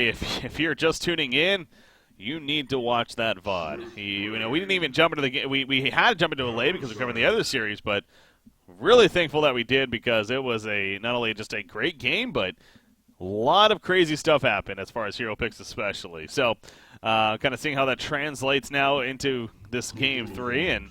If you're just tuning in, you need to watch that VOD. We didn't even jump into the game. We had to jump into it late because we're covering the other series, but really thankful that we did because it was not only just a great game, but a lot of crazy stuff happened as far as hero picks especially. So kind of seeing how that translates now into this game 3, and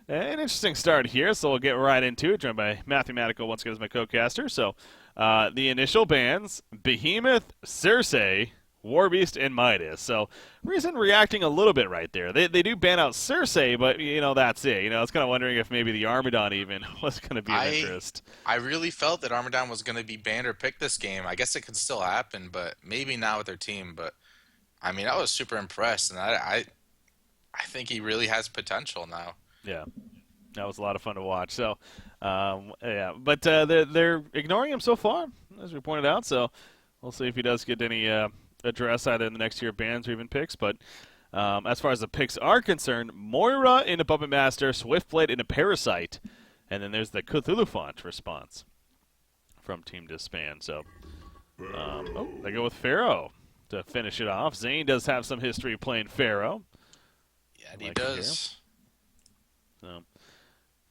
an interesting start here, so we'll get right into it. Joined by Mathematical once again as my co-caster. So the initial bans, Behemoth, Circe, Warbeast, and Midas. So reason reacting a little bit right there. They do ban out Circe, but that's it. I was kind of wondering if maybe the Armadon even was going to be of interest. I really felt that Armadon was going to be banned or picked this game. I guess it could still happen, but maybe not with their team. But I mean, I was super impressed, and I think he really has potential now. Yeah, that was a lot of fun to watch. So, yeah, but they're ignoring him so far, as we pointed out. So we'll see if he does get any address either in the next year bans or even picks. But as far as the picks are concerned, Moira in a Puppet Master, Swiftblade in a Parasite, and then there's the Cthulhu font response from Team DsBn. So, they go with Pharaoh to finish it off. Zane does have some history playing Pharaoh. Yeah, he does. So,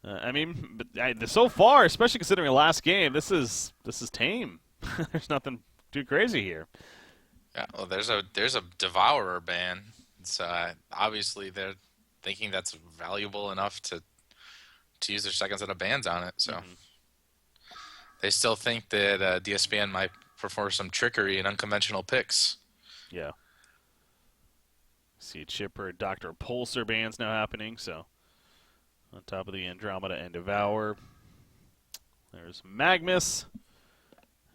I mean, but so far, especially considering the last game, this is tame. There's nothing too crazy here. Yeah, well, there's a Devourer ban. So obviously they're thinking that's valuable enough to use their second set of bans on it. So they still think that DsBn might perform some trickery and unconventional picks. Yeah. See Chipper, Dr. Pulsar bans now happening. So on top of the Andromeda and Devour, there's Magnus.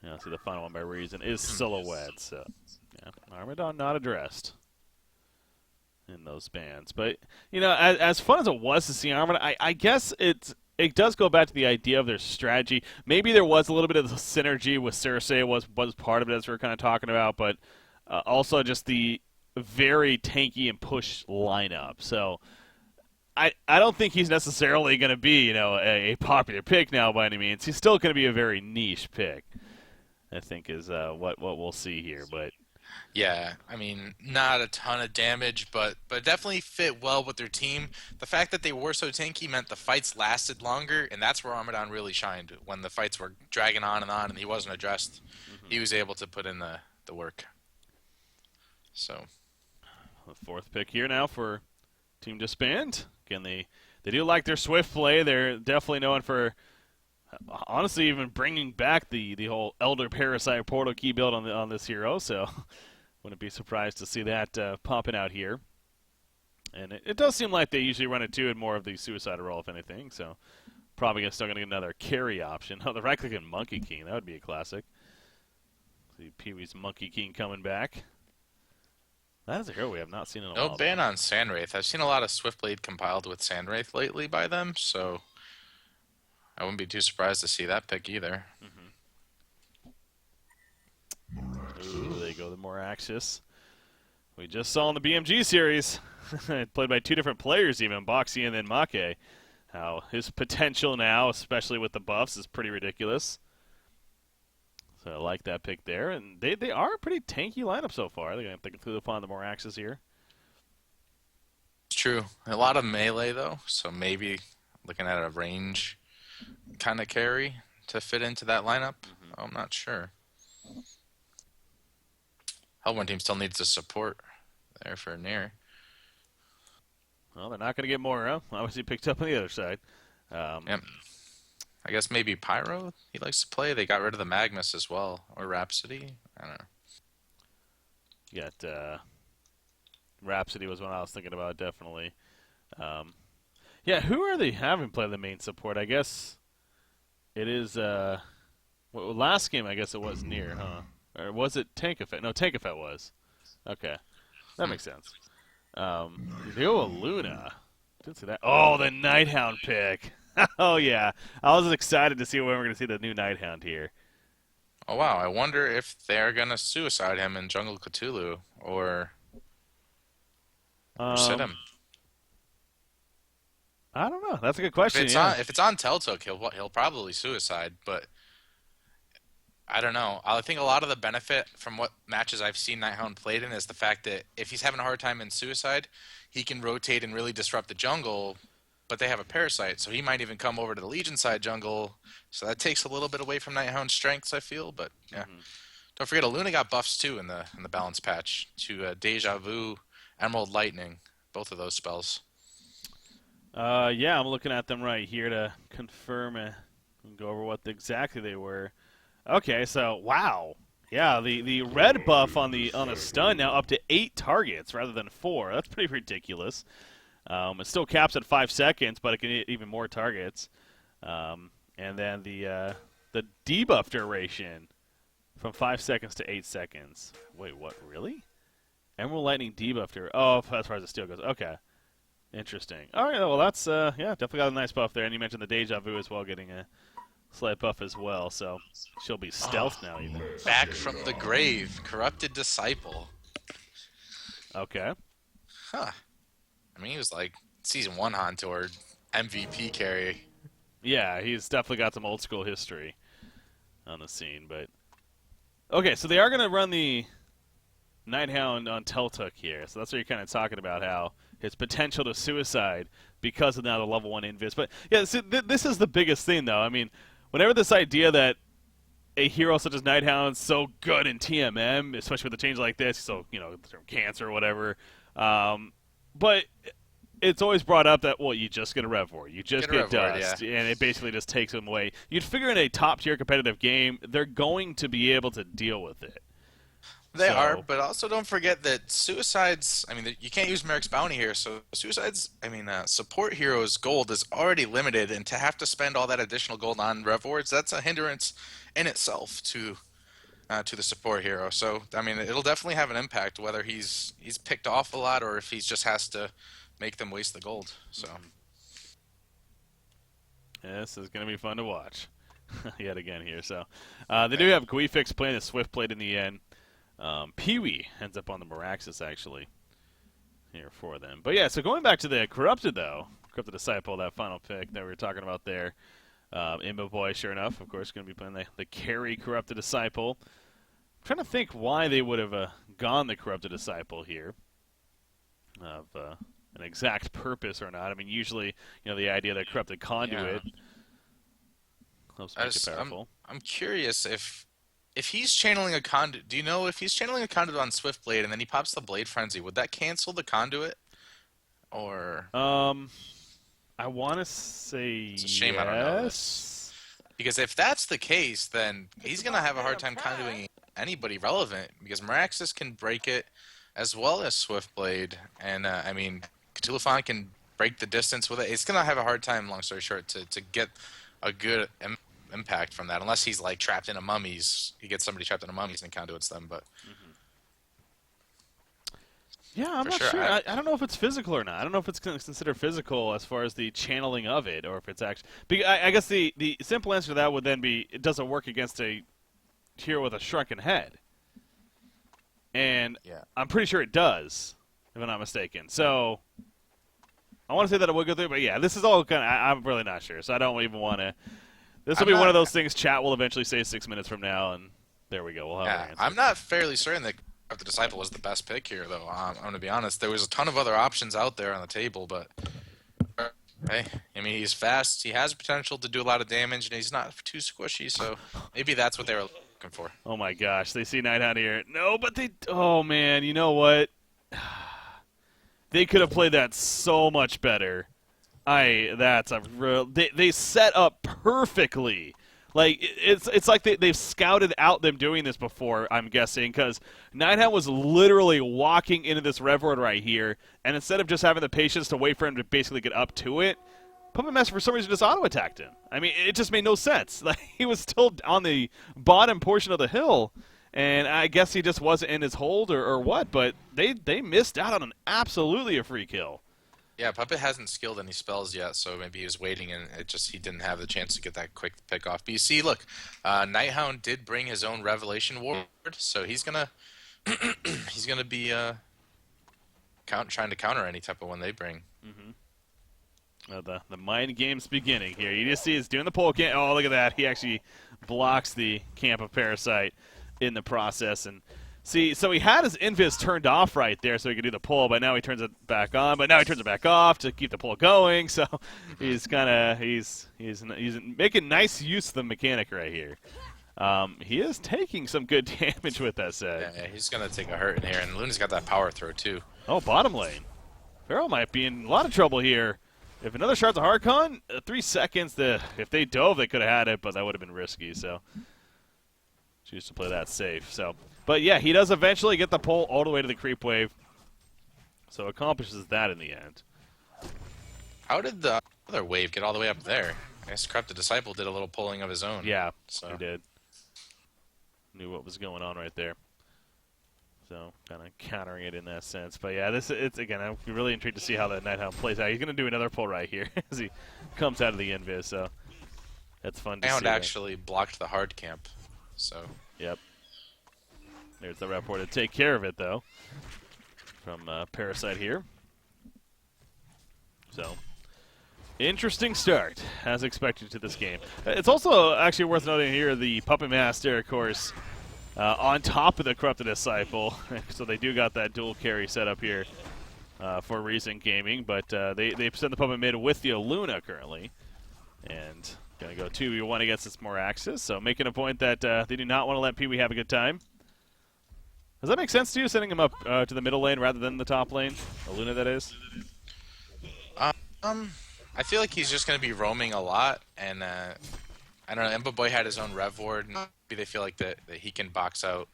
Yeah, see the final one by reason is Silhouette. So yeah, Armadon not addressed in those bans. But, as fun as it was to see Armadon, I guess it does go back to the idea of their strategy. Maybe there was a little bit of the synergy with Circe was part of it as we were kind of talking about, but also just the very tanky and push lineup. So I don't think he's necessarily going to be, a popular pick now by any means. He's still going to be a very niche pick, I think, is what we'll see here. But yeah, I mean, not a ton of damage, but definitely fit well with their team. The fact that they were so tanky meant the fights lasted longer, and that's where Armadon really shined. When the fights were dragging on and he wasn't addressed, he was able to put in the work. So, the fourth pick here now for Team DsBn. Again, they do like their swift play. They're definitely known for, honestly, even bringing back the whole Elder Parasite Portal Key build on this hero. So, wouldn't be surprised to see that popping out here. And it does seem like they usually run it too in more of the suicide roll, if anything. So, probably still going to get another carry option. Oh, the right-click and Monkey King. That would be a classic. See Pee-wee's Monkey King coming back. That is a hero we have not seen in a while. No ban on Sandwraith. I've seen a lot of Swiftblade compiled with Sandwraith lately by them, so I wouldn't be too surprised to see that pick either. Ooh, there you go, the more Axis. We just saw in the BMG series, played by two different players even, Boxy and then Make, how his potential now, especially with the buffs, is pretty ridiculous. So I like that pick there, and they are a pretty tanky lineup so far. They're going to think through the more Axis here. It's true. A lot of melee, though, so maybe looking at a range kind of carry to fit into that lineup. I'm not sure. Hellborn team still needs the support there for Nair. Well, they're not going to get Moira. Obviously picked up on the other side. Yep. I guess maybe Pyro he likes to play. They got rid of the Magnus as well. Or Rhapsody. I don't know. You got Rhapsody was one I was thinking about, definitely. Yeah, who are they having play the main support? I guess it is... last game, I guess it was Nier, huh? Or was it Tank Effect? No, Tank Effect was. Okay. That makes sense. Rio Luna. Didn't see that. Oh, the Nighthound pick. Oh, yeah. I was excited to see when we're going to see the new Nighthound here. Oh, wow. I wonder if they're going to suicide him in Jungle Cthulhu or sit him. I don't know. That's a good question. If it's on Teltook, he'll probably suicide, but I don't know. I think a lot of the benefit from what matches I've seen Nighthound played in is the fact that if he's having a hard time in Suicide, he can rotate and really disrupt the jungle, but they have a Parasite, so he might even come over to the Legion side jungle, so that takes a little bit away from Nighthound's strengths, I feel, but yeah. Hmm. Don't forget, Aluna got buffs too in the balance patch to Deja Vu, Emerald Lightning, both of those spells. Yeah, I'm looking at them right here to confirm and go over what exactly they were. Okay, so wow. Yeah, the red buff on the stun now up to 8 targets rather than 4. That's pretty ridiculous. It still caps at 5 seconds, but it can hit even more targets. And then the debuff duration from 5 seconds to 8 seconds. Wait, what? Really? Emerald Lightning debuff duration. Oh, as far as the steel goes. Okay. Interesting. All right, well, that's, yeah, definitely got a nice buff there. And you mentioned the Deja Vu as well, getting a slight buff as well. So she'll be stealth Oh, now, even. back from the grave, Corrupted Disciple. Okay. Huh. I mean, he was like Season 1 Hauntor MVP carry. Yeah, he's definitely got some old school history on the scene. But okay, so they are going to run the Nighthound on Teltuk here. So that's what you're kind of talking about, how his potential to suicide because of now the level 1 invis. But yeah, this is the biggest thing, though. I mean, whenever this idea that a hero such as Nighthound's so good in TMM, especially with a change like this, so, cancer or whatever. But it's always brought up that, well, you just get a Rev War. You just get dust, Yeah. and it basically just takes them away. You'd figure in a top-tier competitive game, they're going to be able to deal with it. They are, So, but also don't forget that Suicide's. I mean, you can't use Merrick's Bounty here, so Suicide's. I mean, support heroes' gold is already limited, and to have to spend all that additional gold on Rev Wards, that's a hindrance in itself to the support hero. So, I mean, it'll definitely have an impact whether he's picked off a lot or if he just has to make them waste the gold. So, this is going to be fun to watch yet again here. So, they do have Guifix playing a Swift Blade in the end. Pee-wee ends up on the Meraxis, actually, here for them. But yeah, so going back to the Corrupted, though, Corrupted Disciple, that final pick that we were talking about there. Imba Boy, sure enough, of course, going to be playing the carry Corrupted Disciple. I'm trying to think why they would have gone the Corrupted Disciple here, of an exact purpose or not. I mean, usually, the idea that Corrupted Conduit yeah. helps make it powerful. I'm curious if he's channeling a conduit. Do you know if he's channeling a conduit on Swiftblade and then he pops the Blade Frenzy, would that cancel the conduit? Or I want to say it's a shame I don't know this. yes. Because if that's the case, then he's gonna have a hard time conduiting anybody relevant because Meraxis can break it as well as Swiftblade, and I mean Cthulhuphon can break the distance with it. It's gonna have a hard time, long story short, to get a good impact from that, unless he's like trapped in a mummies. He gets somebody trapped in a mummies and conduits them, but. Yeah, I'm For not sure. sure. I don't know if it's physical or not. I don't know if it's considered physical as far as the channeling of it, or if it's actually. I guess the simple answer to that would then be it doesn't work against a hero with a shrunken head, and Yeah. I'm pretty sure it does, if I'm not mistaken. So I want to say that it would go through, but yeah, this is all kind of. I'm really not sure, so I don't even want to. This will I'm be one of not. those things. Chat will eventually say 6 minutes from now, and there we go. We'll have our Yeah, answer. I'm not fairly certain that the Disciple was the best pick here, though. I'm going to be honest. There was a ton of other options out there on the table, but hey, I mean, he's fast. He has potential to do a lot of damage, and he's not too squishy. So maybe that's what they were looking for. Oh my gosh, they see Nighthawk here. No, but they. Oh man, you know what? They could have played that so much better. That's a real. They set up perfectly. Like it's like they've scouted out them doing this before. I'm guessing because Nighthawk was literally walking into this Rev Ward right here, and instead of just having the patience to wait for him to basically get up to it, Puppet Master for some reason just auto attacked him. I mean, it just made no sense. Like he was still on the bottom portion of the hill, and I guess he just wasn't in his hold or what. But they missed out on an absolutely a free kill. Yeah, Puppet hasn't skilled any spells yet, so maybe he was waiting, and he didn't have the chance to get that quick pick off. But you see, look, Nighthound did bring his own Revelation Ward, so he's gonna he's gonna be trying to counter any type of one they bring. Mm-hmm. The mind game's beginning here. You just see he's doing the pole camp. Oh, look at that. He actually blocks the camp of Parasite in the process. And see, so he had his invis turned off right there so he could do the pull, but now he turns it back on. But now he turns it back off to keep the pull going. So he's kind of he's making nice use of the mechanic right here. He is taking some good damage with that said. Yeah, he's going to take a hurt in here. And Luna's got that power throw, too. Oh, bottom lane. Feral might be in a lot of trouble here. If another shard's a Harkon, 3 seconds, if they dove, they could have had it, but that would have been risky. So choose to play that safe. So, but yeah, he does eventually get the pull all the way to the creep wave. So accomplishes that in the end. How did the other wave get all the way up there? I guess Corrupted Disciple did a little pulling of his own. Yeah, so. he did. Knew what was going on right there. So kind of countering it in that sense. But yeah, it's again, I'm really intrigued to see how that Nighthound plays out. He's going to do another pull right here as he comes out of the invis. So that's fun to see. Nighthound actually blocked the hard camp. So yep. There's the report to take care of it though from Parasite here. So interesting start as expected to this game. It's also actually worth noting here the Puppet Master, of course. On top of the Corrupted Disciple, so they do got that dual carry set up here for Recent Gaming, but they send the Puppet mid with the Luna currently, and gonna go 2v1 against this more Axis, so making a point that they do not want to let Pee-wee have a good time. Does that make sense to you, sending him up to the middle lane rather than the top lane? Luna, that is? I feel like he's just gonna be roaming a lot, and I don't know, Emba Boy had his own rev ward, and maybe they feel like that he can box out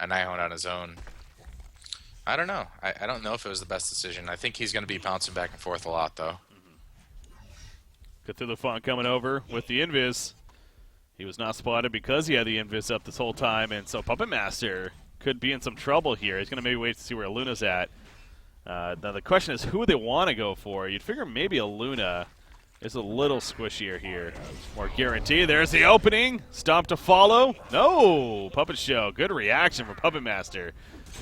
a Nihon on his own. I don't know. I don't know if it was the best decision. I think he's going to be bouncing back and forth a lot, though. Cthulhu Font coming over with the invis. He was not spotted because he had the invis up this whole time, and so Puppet Master could be in some trouble here. He's going to maybe wait to see where Luna's at. Now the question is who they want to go for. You'd figure maybe a Luna is a little squishier here. More guarantee. There's the opening. Stomp to follow. No! Puppet Show. Good reaction from Puppet Master.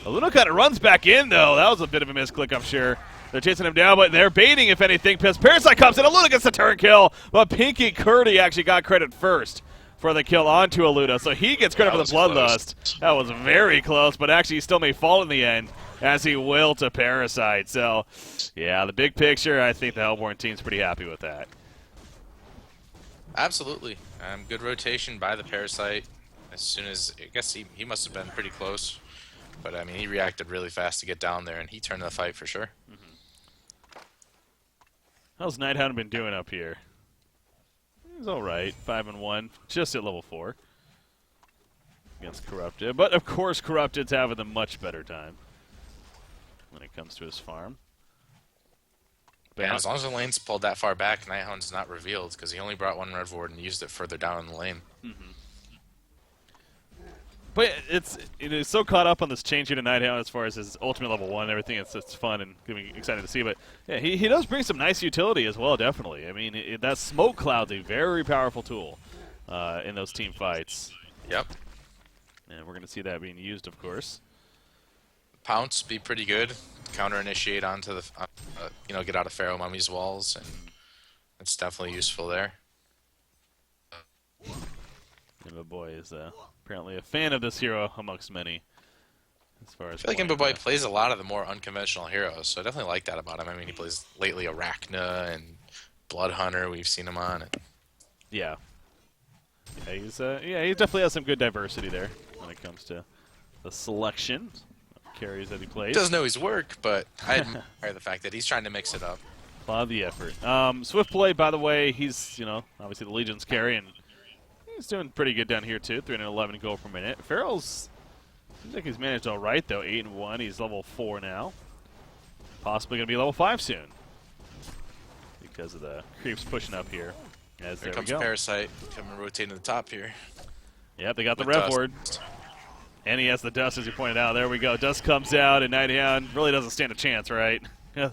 Luna kind of runs back in, though. That was a bit of a misclick, I'm sure. They're chasing him down, but they're baiting, if anything. Parasite comes in. Luna gets the turn kill, but Pinky Curdy actually got credit first for the kill onto Luna, so he gets credit for the Bloodlust. That was very close, but actually he still may fall in the end, as he will to Parasite. So, yeah, the big picture, I think the Hellborn team's pretty happy with that. Absolutely. Good rotation by the Parasite. As soon as, I guess he must have been pretty close. But, I mean, he reacted really fast to get down there, and he turned the fight for sure. How's Nighthound been doing up here? He's all right. 5-1, just at level 4 against Corrupted. But, of course, Corrupted's having a much better time when it comes to his farm. But yeah, as long as the lane's pulled that far back, Nighthound's not revealed because he only brought one Rev Ward and used it further down in the lane. But it's so caught up on this change here to Nighthound as far as his ultimate level 1 and everything. It's fun and gonna be exciting to see. But yeah, he does bring some nice utility as well, definitely. I mean, that smoke cloud's a very powerful tool in those team fights. Yep. And we're gonna see that being used, of course. Pounce be pretty good. Counter initiate onto the, get out of Pharaoh Mummy's walls, and it's definitely useful there. Imba Boy is apparently a fan of this hero amongst many. As far as I feel like Imba Boy plays a lot of the more unconventional heroes, so I definitely like that about him. I mean, he plays lately Arachna and Blood Hunter. We've seen him on it. Yeah. Yeah, he definitely has some good diversity there when it comes to the selection of carries that he plays. He does know his work, but I admire the fact that he's trying to mix it up. A lot of the effort. Swift Play, by the way, he's, obviously the Legion's carry, and he's doing pretty good down here, too. 311 gold per minute. Farrell's, seems like he's managed all right, though. 8-1. He's level 4 now. Possibly going to be level 5 soon because of the creeps pushing up here. As Here there comes we go. Parasite coming rotating to the top here. Yep, they got the With Rev Dust. Ward. And he has the Dust, as you pointed out. There we go. Dust comes out, and Nighthound really doesn't stand a chance, right?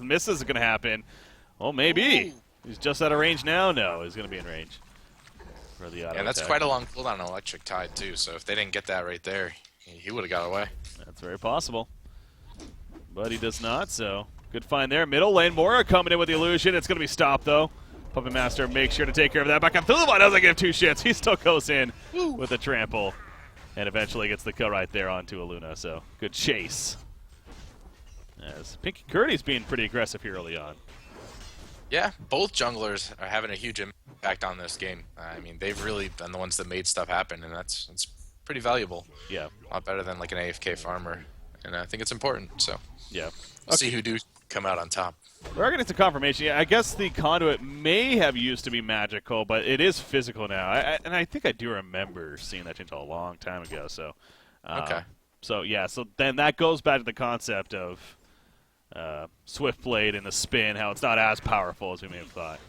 Misses is going to happen. Well, maybe. He's just out of range now? No, he's going to be in range. For the auto And that's attack. quite a long cooldown on Electric Tide, too, so if they didn't get that right there, he would have got away. That's very possible. But he does not, so Good find there. Middle lane, Mora coming in with the illusion. It's going to be stopped, though. Puppet Master makes sure to take care of that. Back on Thulibon doesn't give two shits. He still goes in with a trample and eventually gets the kill right there onto Aluna. So good chase. As Pinky Curdy's being pretty aggressive here early on. Yeah, both junglers are having a huge impact on this game. I mean, they've really been the ones that made stuff happen, and that's pretty valuable. Yeah. A lot better than like an AFK farmer, and I think it's important. So Yeah. we'll see who do come out on top. We're getting to confirmation. Yeah, I guess the conduit may have used to be magical, but it is physical now. And I think I do remember seeing that change a long time ago. So, Okay. So yeah, so then that goes back to the concept of Swift Blade and the spin, how it's not as powerful as we may have thought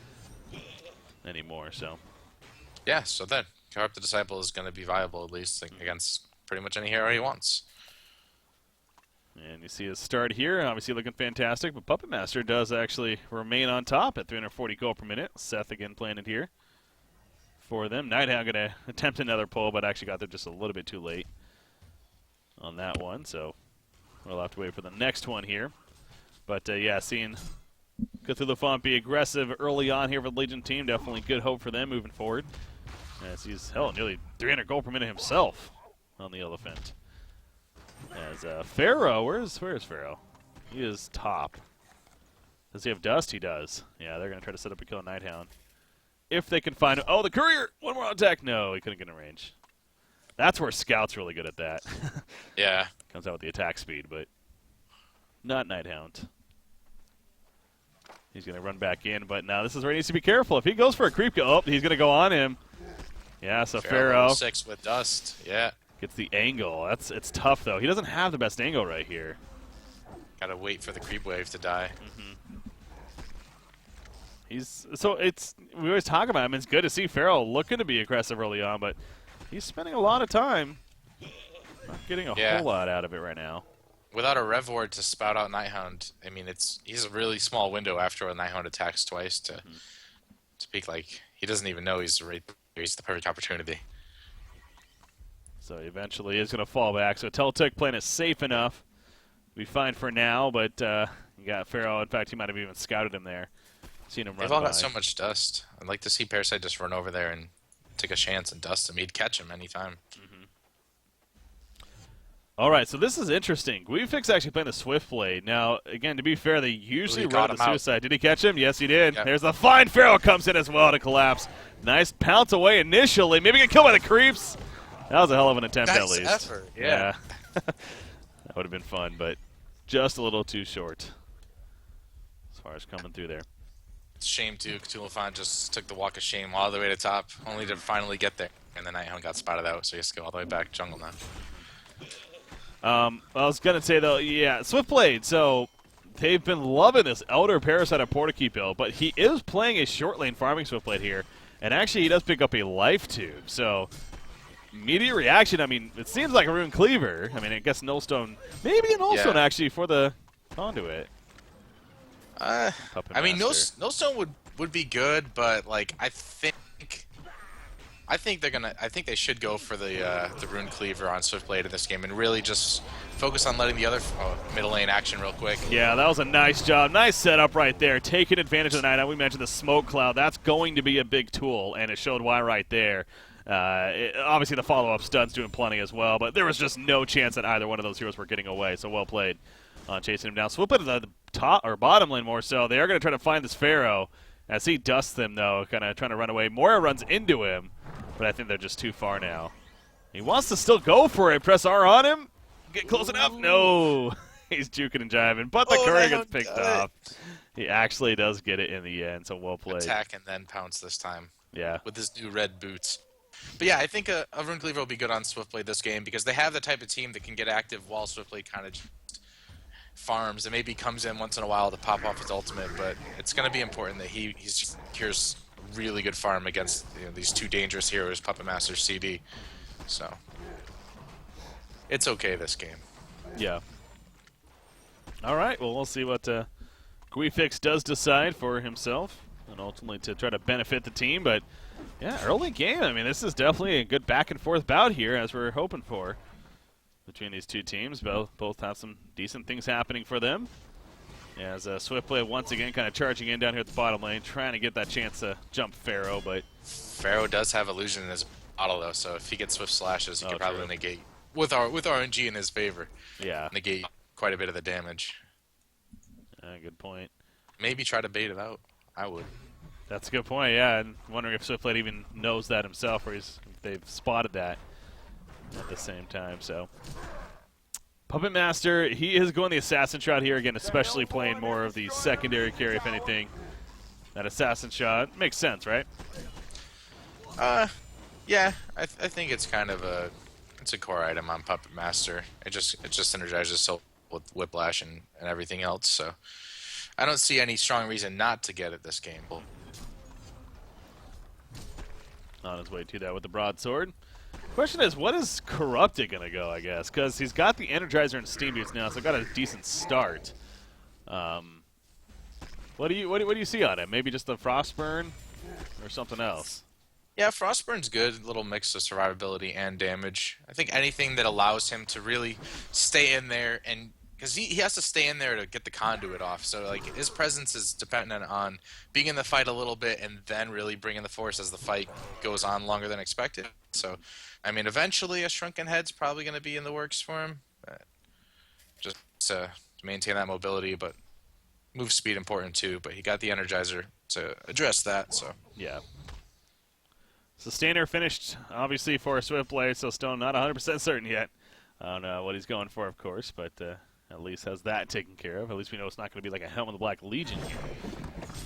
anymore. So Yeah, so then Corrupt the Disciple is going to be viable at least against pretty much any hero he wants. And you see his start here, obviously looking fantastic, but Puppet Master does actually remain on top at 340 gold per minute. Seth again playing it here for them. Nighthound going to attempt another pull, but actually got there just a little bit too late on that one, so we'll have to wait for the next one here. But yeah, seeing Cthulhu be aggressive early on here for the Legion team, definitely good hope for them moving forward. As he's, nearly 300 gold per minute himself on the Elephant. As Pharaoh, where's Pharaoh? He is top. Does he have dust? He does. Yeah, they're going to try to set up a kill on Nighthound. If they can find him. Oh, the courier! One more on attack. No, he couldn't get in range. That's where Scout's really good at that. Yeah. Comes out with the attack speed, but not Nighthound. He's going to run back in, but now this is where he needs to be careful. If he goes for a creep kill, oh, he's going to go on him. Yeah, so Pharaoh 6 with dust. Yeah. Gets the angle. It's tough, though. He doesn't have the best angle right here. Gotta wait for the creep wave to die. We always talk about him. It's good to see Pharaoh looking to be aggressive early on, but he's spending a lot of time not getting a whole lot out of it right now. Without a Rev Ward to spout out Nighthound, I mean, he's a really small window after a Nighthound attacks twice to speak like he doesn't even know he's the perfect opportunity. So eventually is going to fall back. So Teltic playing it safe enough. Be fine for now, but you got Pharaoh. In fact, he might have even scouted him there. Seen him run They've all by. got so much dust. I'd like to see Parasite just run over there and take a chance and dust him. He'd catch him anytime. All right, so this is interesting. Weefix actually playing the Swift Blade. Now, again, to be fair, they usually run the Suicide. Did he catch him? Yes, he did. Yep. There's the fine Pharaoh comes in as well to collapse. Nice pounce away initially. Maybe get killed by the creeps. That was a hell of an attempt, at least. Nice effort. Yeah. That would have been fun, but just a little too short as far as coming through there. It's a shame, too. Cthulhu just took the walk of shame all the way to top, only to finally get there. And then Nighthound got spotted out, so he has to go all the way back jungle now. I was going to say, though, yeah, Swift Blade, so they've been loving this Elder Parasite of Portakey build, but he is playing a short lane farming Swift Blade here, and actually he does pick up a Life Tube, so immediate reaction, I mean, it seems like a Rune Cleaver. I mean, I guess Nullstone, maybe a Nullstone actually for the Conduit. I mean, Nullstone would be good, but, like, I think they should go for the Rune Cleaver on Swiftblade in this game and really just focus on letting the other middle lane action real quick. Yeah, that was a nice job. Nice setup right there. Taking advantage of the night. We mentioned the smoke cloud. That's going to be a big tool, and it showed why right there. Obviously, the follow-up stun's doing plenty as well, but there was just no chance that either one of those heroes were getting away, so well played on chasing him down. Swiftblade to the top or bottom lane more so. They are going to try to find this Pharaoh as he dusts them, though, kind of trying to run away. Moira runs into him. But I think they're just too far now. He wants to still go for it. Press R on him. Get close enough. No. He's juking and jiving. But the courier gets picked off. He actually does get it in the end, so well played. Attack and then pounce this time. Yeah. With his new red boots. But yeah, I think a Rune Cleaver will be good on Swiftblade this game because they have the type of team that can get active while Swiftblade kind of farms and maybe comes in once in a while to pop off his ultimate. But it's going to be important that he secures really good farm against these two dangerous heroes, Puppet Master, CD. So it's okay this game. Yeah. All right. Well, we'll see what Guifix does decide for himself, and ultimately to try to benefit the team. But yeah, early game. I mean, this is definitely a good back and forth bout here, as we're hoping for between these two teams. Both have some decent things happening for them. Yeah, as Swiftblade once again kind of charging in down here at the bottom lane, trying to get that chance to jump Pharaoh, but Pharaoh does have illusion in his bottle though, so if he gets swift slashes, he could probably true. negate with RNG in his favor. Yeah, Negate quite a bit of the damage. good point. Maybe try to bait it out. I would. That's a good point. Yeah, and wondering if Swiftblade even knows that himself, or they've spotted that at the same time. So, Puppet Master, he is going the assassin shot here again, especially playing more of the secondary carry, if anything. That assassin shot makes sense, right? Yeah, I think it's kind of it's a core item on Puppet Master. It just synergizes so with Whiplash and everything else. So I don't see any strong reason not to get it this game. On his way to that with the broadsword. Question is, what is Corrupted going to go, I guess? Because he's got the Energizer and Steam Boots now, so got a decent start. What do you see on him? Maybe just the Frostburn or something else? Yeah, Frostburn's good. A little mix of survivability and damage. I think anything that allows him to really stay in there, and because he has to stay in there to get the conduit off. So like his presence is dependent on being in the fight a little bit and then really bringing the force as the fight goes on longer than expected. So, I mean, eventually a Shrunken Head's probably going to be in the works for him, just to maintain that mobility. But move speed important too. But he got the Energizer to address that. So yeah. Sustainer finished, obviously, for Swiftblade, so still not 100% certain yet. I don't know what he's going for, of course, but at least has that taken care of. At least we know it's not going to be like a Helm of the Black Legion here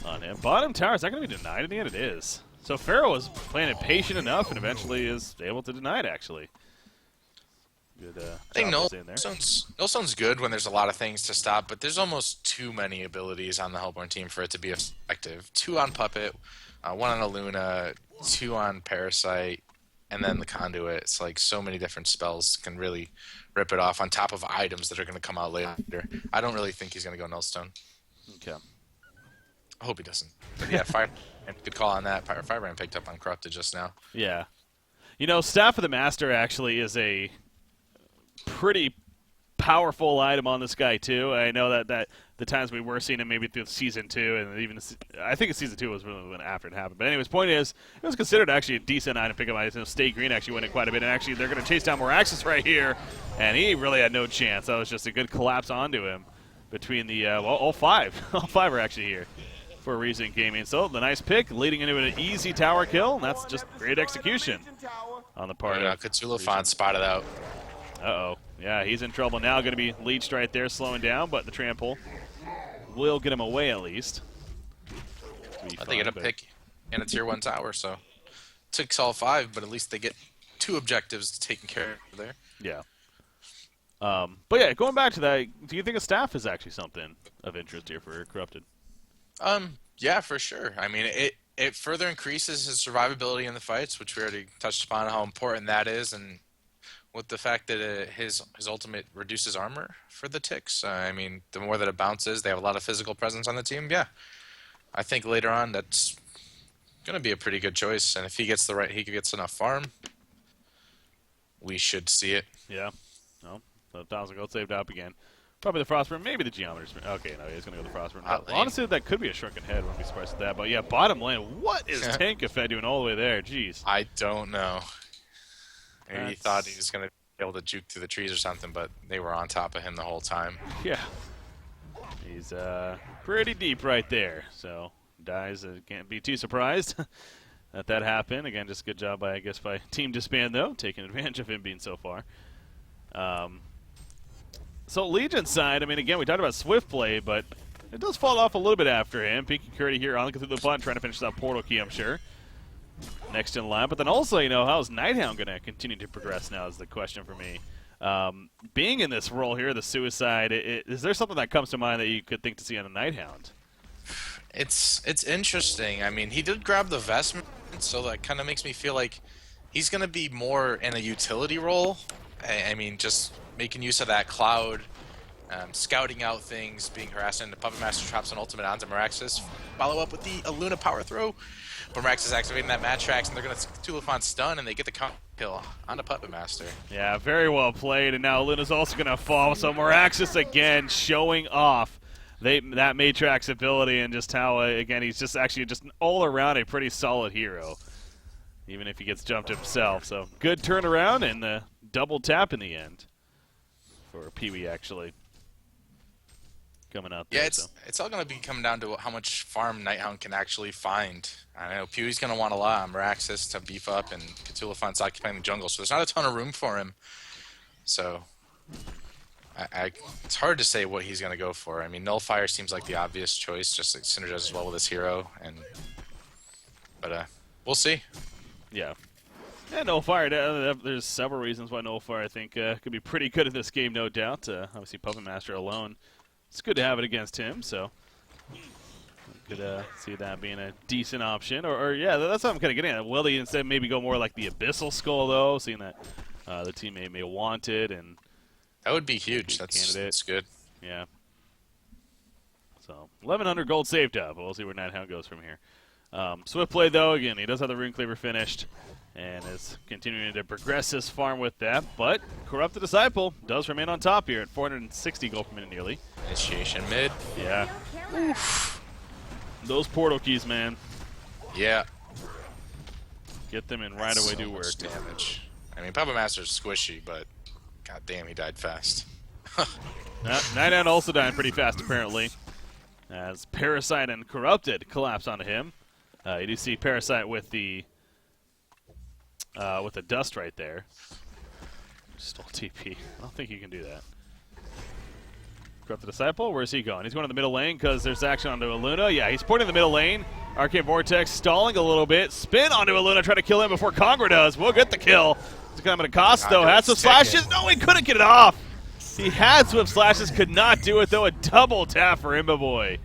on him. Bottom tower, is that going to be denied in the end? It is. So Pharaoh was playing it patient enough and eventually is able to deny it, actually. Good I think Nullstone's good when there's a lot of things to stop, but there's almost too many abilities on the Hellborn team for it to be effective. 2 on Puppet, 1 on Aluna, 2 on Parasite, and then the Conduit. It's like so many different spells can really rip it off on top of items that are going to come out later. I don't really think he's going to go Nullstone. Okay. I hope he doesn't. But yeah, good call on that. Firebrand picked up on Corrupted just now. Yeah. You know, Staff of the Master actually is a pretty powerful item on this guy, too. I know that the times we were seeing him maybe through Season 2, and even I think Season 2 was really when after it happened. But anyways, point is, it was considered actually a decent item pick up. I know Stay Green actually went in quite a bit, and actually they're going to chase down more Axis right here, and he really had no chance. That was just a good collapse onto him between the, all 5. All 5 are actually here for Reason Gaming. So the nice pick leading into an easy tower kill, and that's just great execution on the part of Cthulhu spotted out. Uh-oh. Yeah, he's in trouble now. Going to be leeched right there, slowing down, but the trample will get him away at least. They get a pick in a Tier 1 tower, so took all 5, but at least they get 2 objectives taken care of there. Yeah. But yeah, going back to that, do you think a staff is actually something of interest here for Corrupted? Yeah, for sure. I mean, it further increases his survivability in the fights, which we already touched upon how important that is, and with the fact that his ultimate reduces armor for the ticks. I mean, the more that it bounces, they have a lot of physical presence on the team. Yeah, I think later on that's going to be a pretty good choice. And if he gets he gets enough farm, we should see it. Yeah. No, the 1,000 gold saved up again. Probably the Frostburn, maybe the Geometer's. Okay, no, he's going to go the Frostburn. Honestly, that could be a Shrunken Head. Wouldn't be surprised at that. But yeah, bottom lane, what is Tankafed doing all the way there? Jeez. I don't know. Maybe he thought he was going to be able to juke through the trees or something, but they were on top of him the whole time. Yeah. He's pretty deep right there. So, dies. Can't be too surprised that happened. Again, just good job, by Team DsBn, though, taking advantage of him being so far. So, Legion side, I mean, again, we talked about Swiftblade, but it does fall off a little bit after him. Pinky Curdy here on through the button, trying to finish that portal key, I'm sure. Next in line, but then also, you know, how is Nighthound going to continue to progress now is the question for me. Being in this role here, the Suicide, is there something that comes to mind that you could think to see on a Nighthound? It's interesting. I mean, he did grab the vestment, so that kind of makes me feel like he's going to be more in a utility role. I mean, just making use of that cloud, scouting out things, being harassed into Puppet Master traps and ultimate onto Meraxis. Follow up with the Aluna power throw. But Meraxis activating that Matrax, and they're going to Tulifon stun, and they get the kill on the Puppet Master. Yeah, very well played, and now Luna's also going to fall, so Meraxis again showing off that Matrax ability and just how again he's just actually just all around a pretty solid hero, even if he gets jumped himself. So good turnaround and double tap in the end for Pee-wee actually coming out there. Yeah, it's all going to be coming down to how much farm Nighthound can actually find. I know Pee-wee's going to want a lot on Meraxis to beef up, and Cthulhufon's occupying the jungle, so there's not a ton of room for him. So it's hard to say what he's going to go for. I mean, Nullfire seems like the obvious choice, just like synergizes well with his hero, but we'll see. Yeah. Yeah, Nullfire, there's several reasons why Nullfire, I think, could be pretty good in this game, no doubt. Obviously, Puppet Master alone, it's good to have it against him, so could see that being a decent option. Or yeah, that's what I'm kind of getting at. Will they instead maybe go more like the Abyssal Skull, though, seeing that the teammate may want it? And that would be huge. That's good. Yeah. So, 1,100 gold saved up. We'll see where Nighthound goes from here. Swiftblade, though, again, he does have the Rune Cleaver finished and is continuing to progress his farm with that. But Corrupted Disciple does remain on top here at 460 gold per minute nearly. Initiation mid. Yeah. Oof. Those portal keys, man. Yeah. Get them and right away do work. Damage. I mean, Puppet Master's squishy, but god damn, he died fast. Nighthound also dying pretty fast, apparently, as Parasite and Corrupted collapse onto him. You do see Parasite with the dust right there. Stole TP. I don't think you can do that. Corrupted Disciple, where's he going? He's going to the middle lane because there's action onto Illuna. Yeah, he's pointing the middle lane. Arcane Vortex stalling a little bit. Spin onto Illuna, try to kill him before Congra does. We'll get the kill. It's coming to cost, though. Has some slashes. No, he couldn't get it off. He had Swift Slashes, could not do it, though. A double tap for Imba Boy.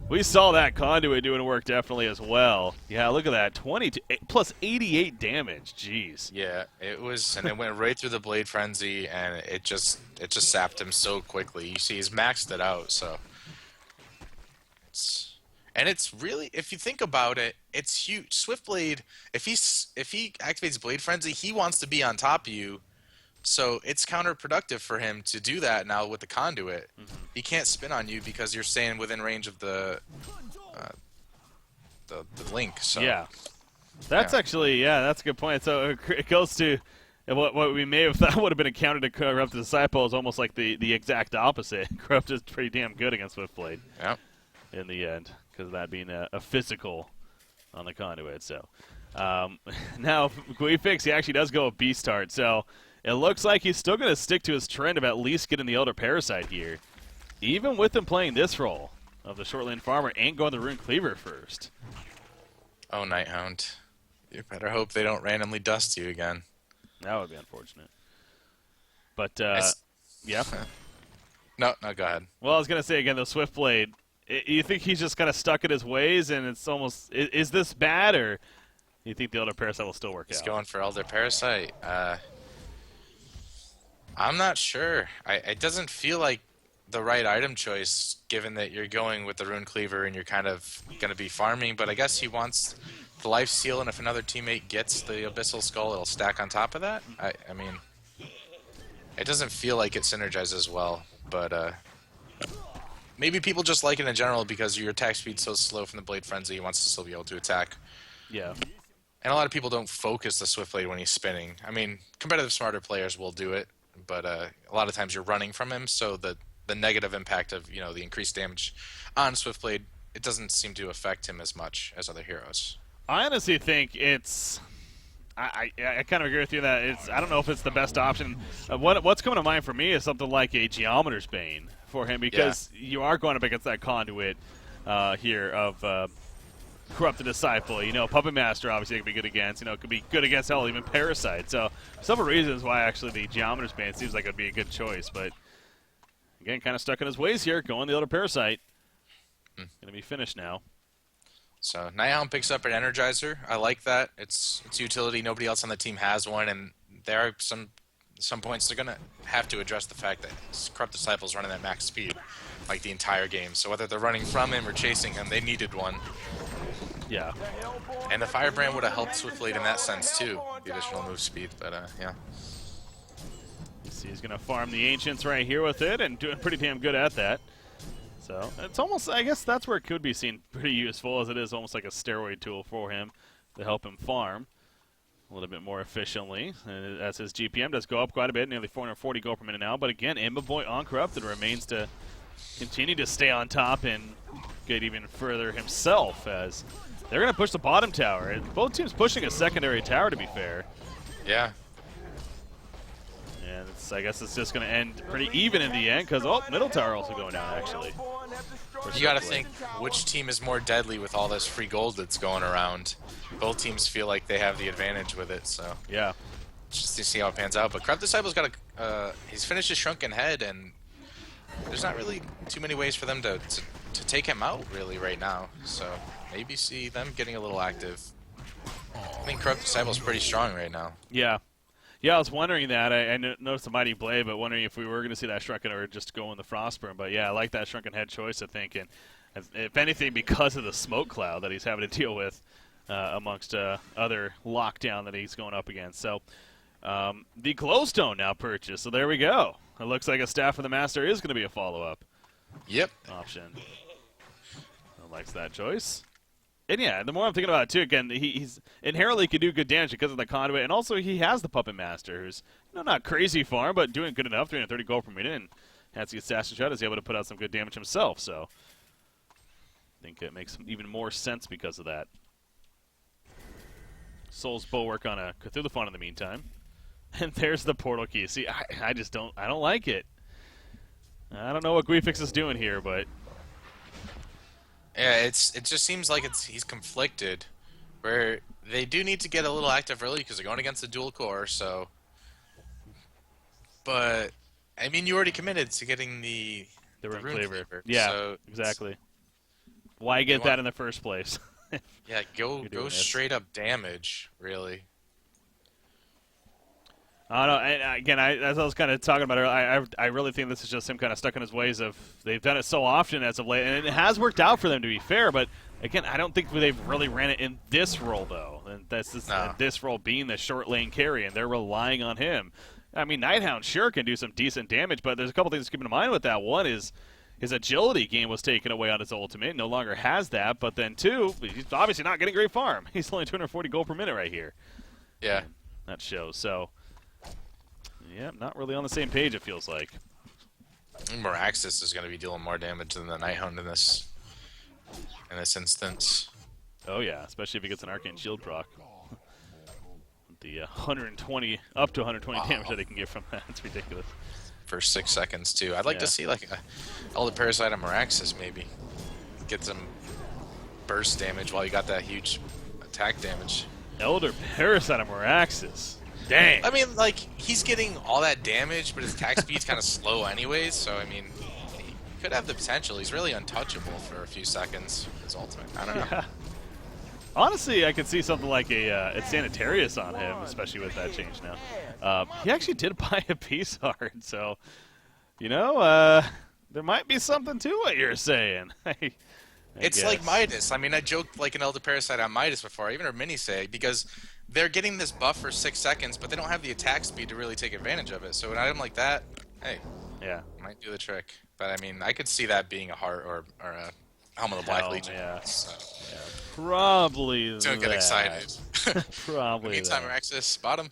We saw that Conduit doing work definitely as well. Yeah, look at that. 20 plus 88 damage. Jeez. Yeah, it was, and it went right through the Blade Frenzy, and it just sapped him so quickly. You see, he's maxed it out, so. It's really, if you think about it, it's huge. Swiftblade, if he activates Blade Frenzy, he wants to be on top of you. So it's counterproductive for him to do that now with the Conduit. Mm-hmm. He can't spin on you because you're staying within range of the link. So yeah, that's actually that's a good point. So it goes to what we may have thought would have been a counter to Corrupted Disciple is almost like the exact opposite. Corrupted is pretty damn good against Swiftblade. Yeah. In the end, because of that being a physical on the Conduit. So now Quifix, he actually does go with Beastart. So. It looks like he's still going to stick to his trend of at least getting the Elder Parasite here. Even with him playing this role of the short lane farmer and going the Rune Cleaver first. Oh, Nighthound. You better hope they don't randomly dust you again. That would be unfortunate. But, yeah. No, go ahead. Well, I was going to say again, the Swiftblade, you think he's just kind of stuck in his ways and it's almost, is this bad or you think the Elder Parasite will still work out? He's going for Elder Parasite. I'm not sure. It doesn't feel like the right item choice, given that you're going with the Rune Cleaver and you're kind of going to be farming. But I guess he wants the Life Steal, and if another teammate gets the Abyssal Skull, it'll stack on top of that. I mean, it doesn't feel like it synergizes well. But maybe people just like it in general because your attack speed's so slow from the Blade Frenzy, he wants to still be able to attack. Yeah. And a lot of people don't focus the Swiftblade when he's spinning. I mean, competitive smarter players will do it. But a lot of times you're running from him, so the negative impact of the increased damage on Swiftblade, it doesn't seem to affect him as much as other heroes. I honestly think it's. I kind of agree with you that I don't know if it's the best option. What's coming to mind for me is something like a Geometer's Bane for him because you are going up against that Conduit here of. Corrupted Disciple, Puppet Master obviously could be good against, it could be good against hell, even Parasite. So several reasons why actually the Geometer's Bane seems like it would be a good choice, but again, kind of stuck in his ways here, going the Elder Parasite. Going to be finished now. So Nighthound picks up an Energizer. I like that. It's utility. Nobody else on the team has one, and there are some points they're going to have to address the fact that Corrupted Disciple's running at max speed like the entire game. So whether they're running from him or chasing him, they needed one. Yeah. And the Firebrand would have helped Swiftblade in that sense, too, the additional move speed, but, yeah. You see he's going to farm the Ancients right here with it, and doing pretty damn good at that. So it's almost, I guess that's where it could be seen pretty useful, as it is almost like a steroid tool for him to help him farm a little bit more efficiently. And as his GPM does go up quite a bit, nearly 440 gold per minute now. But again, Imboboy Uncorrupted remains to continue to stay on top and get even further himself, as they're going to push the bottom tower. And both teams pushing a secondary tower, to be fair. Yeah. And I guess it's just going to end pretty even in the end, because, middle tower also going down, actually. You got to think which team is more deadly with all this free gold that's going around. Both teams feel like they have the advantage with it, so yeah, just to see how it pans out. But Corrupt Disciple's got he's finished his Shrunken Head, and there's not really too many ways for them to take him out really right now. So maybe see them getting a little active. I think Corrupt Disciple's pretty strong right now. Yeah. Yeah, I was wondering that. I noticed the Mighty Blade, but wondering if we were going to see that Shrunken or just go in the Frostburn. But yeah, I like that Shrunken Head choice, I think. And if anything, because of the smoke cloud that he's having to deal with amongst other lockdown that he's going up against. So the Glowstone now purchased. So there we go. It looks like a Staff of the Master is going to be a follow-up option. I like that choice. And yeah, the more I'm thinking about it too, again, he's inherently can do good damage because of the conduit, and also he has the Puppet Master, who's not crazy farm, but doing good enough, 330 gold per minute, and as the Assassin Shot is able to put out some good damage himself. So I think it makes even more sense because of that. Soul's Bulwark on a Cthulhu in the meantime, and there's the portal key. See, I just don't like it. I don't know what Guifix is doing here, but. Yeah, it just seems like he's conflicted, where they do need to get a little active early because they're going against the dual core. So, but I mean, you already committed to getting the Rune Cleaver. Yeah, so exactly. Why get that in the first place? Yeah, go straight up damage, really. I don't know. And again, as I was kind of talking about earlier, I really think this is just him kind of stuck in his ways of they've done it so often as of late, and it has worked out for them, to be fair. But again, I don't think they've really ran it in this role though, and this role being the short lane carry, and they're relying on him. I mean, Nighthound sure can do some decent damage, but there's a couple things to keep in mind with that. One is his agility game was taken away on his ultimate, no longer has that. But then two, he's obviously not getting great farm. He's only 240 gold per minute right here. Yeah, and that shows. So. Yeah, not really on the same page, it feels like. Meraxis is going to be dealing more damage than the Nighthound in this instance. Oh yeah, especially if he gets an Arcane Shield proc. The 120, up to 120 damage that he can get from that, it's ridiculous. For 6 seconds, too. I'd like to see, like, a Elder Parasite on Meraxis, maybe. Get some burst damage while you got that huge attack damage. Elder Parasite on Meraxis. Dang. I mean, like, he's getting all that damage, but his attack speed's kind of slow anyways, so, I mean, he could have the potential. He's really untouchable for a few seconds with his ultimate. I don't know. Yeah. Honestly, I could see something like a Sanitarius on him, especially with that change now. He actually did buy a Peace Heart, so, there might be something to what you're saying. It's guess. like Midas. I mean, I joked like an Elder Parasite on Midas before. I even heard Mini say, because they're getting this buff for 6 seconds, but they don't have the attack speed to really take advantage of it. So an item like that, hey, might do the trick. But I mean, I could see that being a heart or a Helmet of the Black Legion. Yeah. So. Yeah. Probably Don't get excited. Probably Meantime, Meraxis, bottom.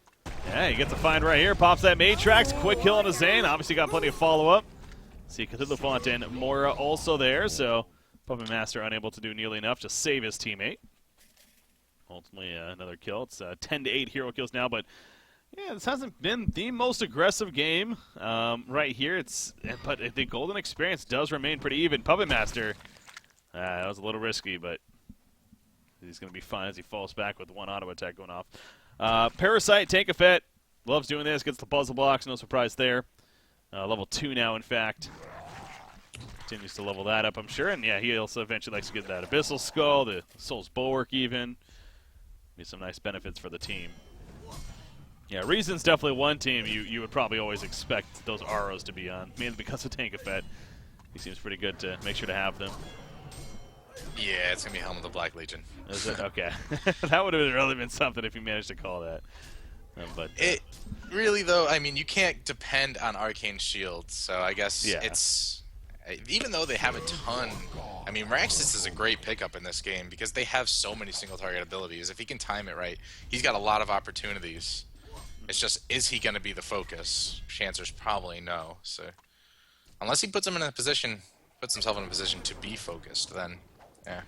Yeah, he gets a find right here. Pops that Matrax. Quick kill on a Zane. Obviously got plenty of follow-up. See Cthulhu Font and Mora also there, so Puppet Master unable to do nearly enough to save his teammate. Ultimately, another kill. It's 10-8 hero kills now, but yeah, this hasn't been the most aggressive game right here. But the golden experience does remain pretty even. Puppet Master, that was a little risky, but he's going to be fine as he falls back with one auto attack going off. Parasite, Tank Effect, loves doing this, gets the puzzle blocks, no surprise there. Level 2 now, in fact. Continues to level that up, I'm sure. And yeah, he also eventually likes to get that Abyssal Skull, the Soul's Bulwark even. Be some nice benefits for the team. Yeah, Reason's definitely one team you would probably always expect those Aros to be on, mainly because of Tank Effect. He seems pretty good to make sure to have them. Yeah, it's going to be Helmet of the Black Legion. Is it? Okay. That would have really been something if you managed to call that. But it really, though, I mean, you can't depend on Arcane Shield, so I guess even though they have a ton, I mean, Meraxis is a great pickup in this game because they have so many single target abilities. If he can time it right, he's got a lot of opportunities. It's just, is he going to be the focus? Chancer's probably no. So unless he puts himself in a position to be focused, then yeah.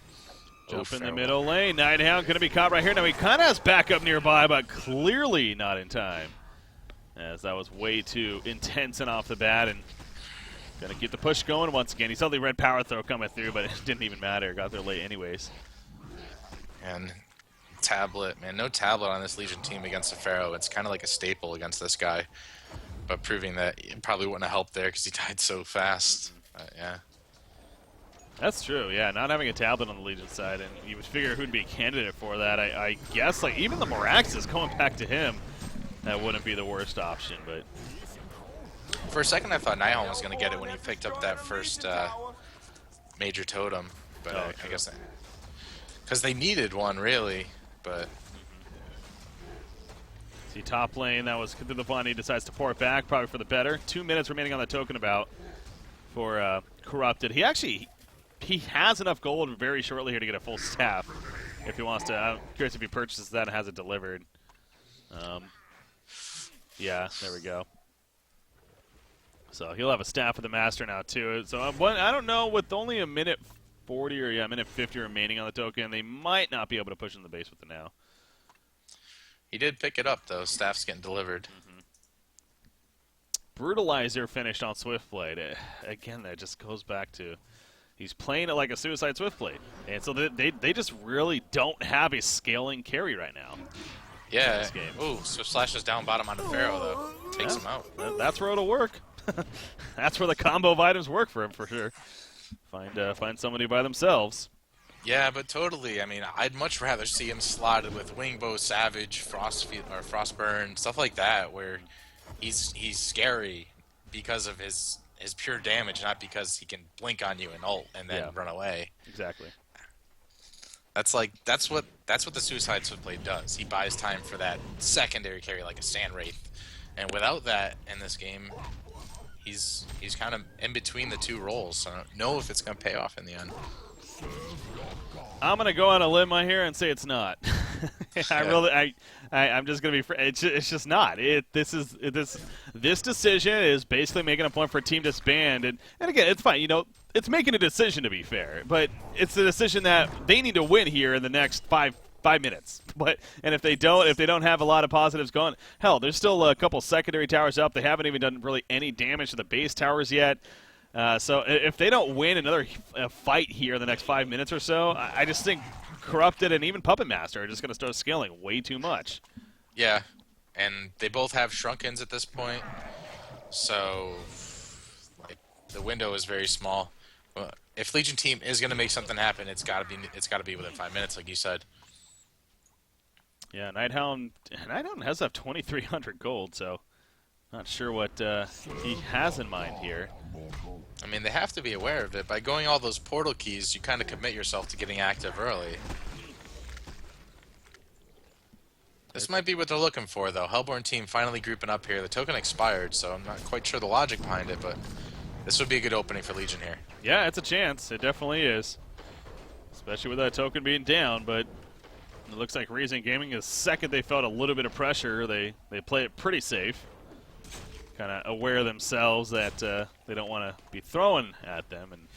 Jump in the middle lane. Nighthound going to be caught right here. Now he kind of has backup nearby, but clearly not in time, as that was way too intense and off the bat. And going to keep the push going once again. He saw the red power throw coming through, but it didn't even matter. Got there late anyways. And tablet, man, no tablet on this Legion team against the Pharaoh. It's kind of like a staple against this guy, but proving that it probably wouldn't have helped there because he died so fast. Yeah. That's true, yeah. Not having a tablet on the Legion side, and you would figure who'd be a candidate for that. I guess, like, even the Meraxis going back to him, that wouldn't be the worst option, but... For a second, I thought Nihon was going to get it when he picked up that first major totem, but I guess... Because they needed one, really, but... See, top lane, that was Cthulhu. He decides to pour it back, probably for the better. 2 minutes remaining on the token about for Corrupted. He has enough gold very shortly here to get a full staff if he wants to. I'm curious if he purchases that and has it delivered. Yeah, there we go. So he'll have a staff of the Master now, too. So I don't know, with only a minute 40 or a minute 50 remaining on the token, they might not be able to push in the base with it now. He did pick it up, though. Staff's getting delivered. Brutalizer finished on Swiftblade. Again, that just goes back to... He's playing it like a Suicide Swiftblade. And so they just really don't have a scaling carry right now. Yeah. Ooh, Swift Slash is down bottom on the Pharaoh, though. Takes him out. That's where it'll work. That's where the combo of items work for him, for sure. Find somebody by themselves. Yeah, but totally. I mean, I'd much rather see him slotted with Wingbow, Savage, Frostburn, stuff like that, where he's scary because of his pure damage, not because he can blink on you and ult and then run away. Exactly. That's what the Suicide Swiftblade does. He buys time for that secondary carry like a Sand Wraith, and without that in this game, he's kind of in between the two roles. So I don't know if it's going to pay off in the end. I'm gonna go on a limb here and say it's not. I'm just gonna be. It's just not. This decision is basically making a point for team disband, and again, it's fine. You know, it's making a decision to be fair, but it's a decision that they need to win here in the next five minutes. And if they don't have a lot of positives going, hell, there's still a couple secondary towers up. They haven't even done really any damage to the base towers yet. So if they don't win another fight here in the next 5 minutes or so, I just think Corrupted and even Puppet Master are just going to start scaling way too much. Yeah, and they both have Shrunkins at this point, so like the window is very small. If Legion team is going to make something happen, it's got to be within 5 minutes, like you said. Yeah, Nighthound has to have 2,300 gold, so not sure what he has in mind here. I mean, they have to be aware of it. By going all those portal keys, you kind of commit yourself to getting active early. This might be what they're looking for, though. Hellborn team finally grouping up here. The token expired, so I'm not quite sure the logic behind it, but this would be a good opening for Legion here. Yeah, it's a chance. It definitely is. Especially with that token being down, but it looks like Reason Gaming, the second they felt a little bit of pressure, they play it pretty safe. Kind of aware themselves that they don't want to be throwing at them, and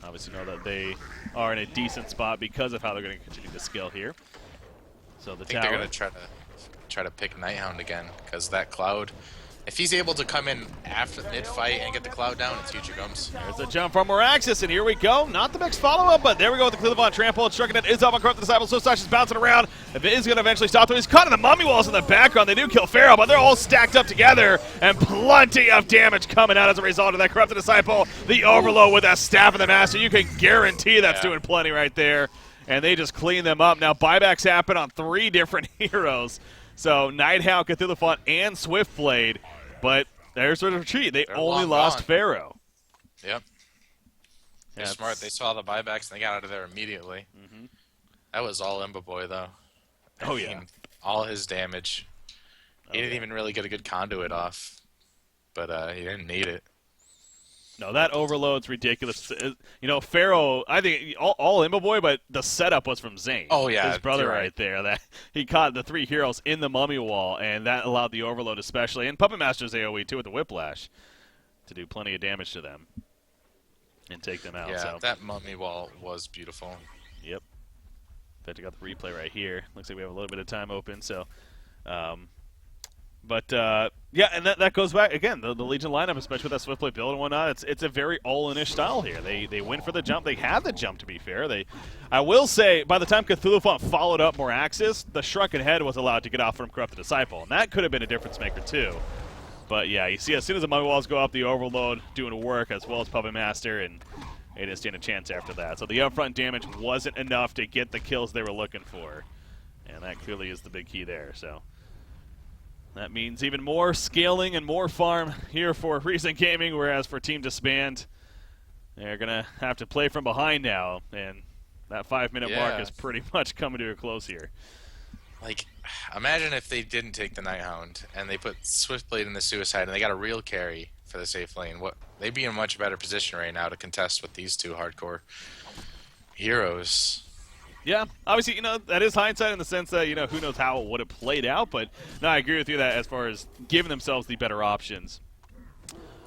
obviously know that they are in a decent spot because of how they're going to continue to scale here. So the I think they're going to try to pick Nighthound again, because that Cloud, if he's able to come in after mid-fight and get the Cloud down, it's huge comes. There's a jump from Meraxis, and here we go. Not the next follow-up, but there we go with the Cleveland trample. Stricken is up on Corrupt the Disciple, so Sash is bouncing around. If it is going to eventually stop them, he's caught in the mummy walls in the background. They do kill Pharaoh, but they're all stacked up together, and plenty of damage coming out as a result of that Corrupted Disciple. The Overload with that Staff of the Master, you can guarantee that's doing plenty right there. And they just clean them up. Now buybacks happen on 3 different heroes. So Nighthound, Cthulhu, and Swiftblade. But there's sort of a retreat. They're only lost gone. Pharaoh. Yep. They're smart. They saw the buybacks and they got out of there immediately. Mm-hmm. That was all Imba Boy, though. I mean, all his damage. He didn't even really get a good conduit off. But he didn't need it. No, that overload's ridiculous. You know, Pharaoh, I think all Imba Boy, but the setup was from Zane. Oh, yeah, his brother you're right there. That he caught the 3 heroes in the mummy wall, and that allowed the overload especially, and Puppet Master's AoE too with the whiplash to do plenty of damage to them and take them out. Yeah, so. that mummy wall was beautiful. Yep. In fact, I got the replay right here. Looks like we have a little bit of time open, so. Yeah, and that goes back again. The Legion lineup, especially with that swift play build and whatnot, it's a very all-in-ish style here. They win for the jump. They have the jump, to be fair. I will say, by the time Cthulhu Font followed up Moraxis, the Shrunken Head was allowed to get off from Corrupted Disciple, and that could have been a difference maker too. But yeah, you see, as soon as the mummy walls go up, the overload doing work as well as Puppet Master, and they didn't stand a chance after that. So the upfront damage wasn't enough to get the kills they were looking for, and that clearly is the big key there. So. That means even more scaling and more farm here for Recent Gaming, whereas for Team DsBn, they're going to have to play from behind now, and that 5-minute mark is pretty much coming to a close here. Like, imagine if they didn't take the Nighthound, and they put Swiftblade in the Suicide, and they got a real carry for the safe lane. They'd be in a much better position right now to contest with these 2 hardcore heroes. Yeah, obviously, you know, that is hindsight in the sense that, you know, who knows how it would have played out, but no, I agree with you that as far as giving themselves the better options.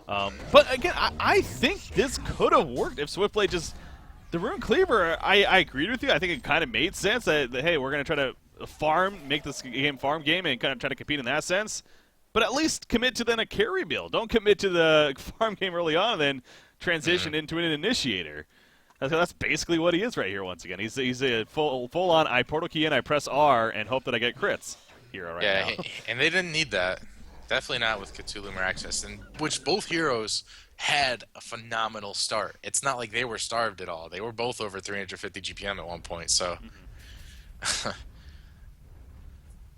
But again, I think this could have worked if Swiftblade just... The Rune Cleaver, I agreed with you. I think it kind of made sense that hey, we're going to try to farm, make this game farm game and kind of try to compete in that sense. But at least commit to then a carry build. Don't commit to the farm game early on and then transition into an initiator. That's basically what he is right here once again. He's a full-on I portal key in, I press R, and hope that I get crits hero right now. Yeah, and they didn't need that. Definitely not with Cthulhu Miraxis, and which both heroes had a phenomenal start. It's not like they were starved at all. They were both over 350 GPM at one point, so...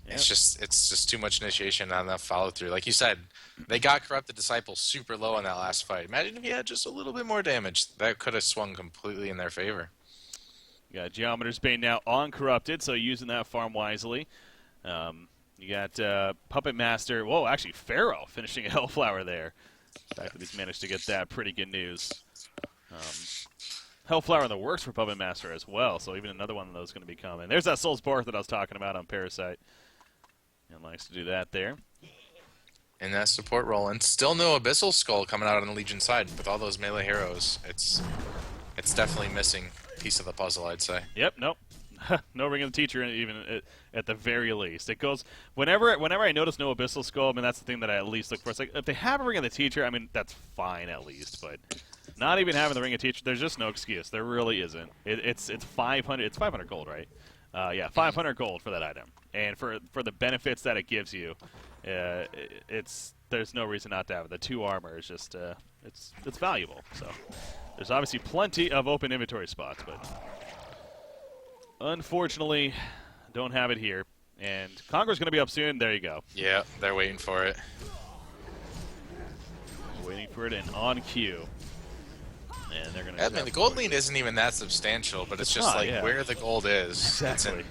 It's just too much initiation, not enough follow-through. Like you said, they got Corrupted Disciple super low in that last fight. Imagine if he had just a little bit more damage. That could have swung completely in their favor. You got Geometer's Bane now on Corrupted, so using that farm wisely. You got Puppet Master. Whoa, actually, Pharaoh finishing a Hellflower there. The fact that he's managed to get that, pretty good news. Hellflower in the works for Puppet Master as well, so even another one of those is going to be coming. There's that Soul's Barth that I was talking about on Parasite. And likes to do that there. And that support role. And still no Abyssal Skull coming out on the Legion side with all those melee heroes. It's definitely missing a piece of the puzzle, I'd say. Yep, nope. No Ring of the Teacher, even at the very least. It goes whenever I notice no Abyssal Skull. I mean, that's the thing that I at least look for. It's like if they have a Ring of the Teacher, I mean, that's fine at least. But not even having the Ring of Teacher, there's just no excuse. There really isn't. It's 500. It's 500 gold, right? Yeah, 500 gold for that item, and for the benefits that it gives you, there's no reason not to have it. The 2 armor is just it's valuable. So there's obviously plenty of open inventory spots, but unfortunately, don't have it here. And Conqueror's going to be up soon. There you go. Yeah, they're waiting for it. Waiting for it and on cue. And they're gonna. I mean, the gold lead isn't even that substantial, but it's just like where the gold is. Exactly.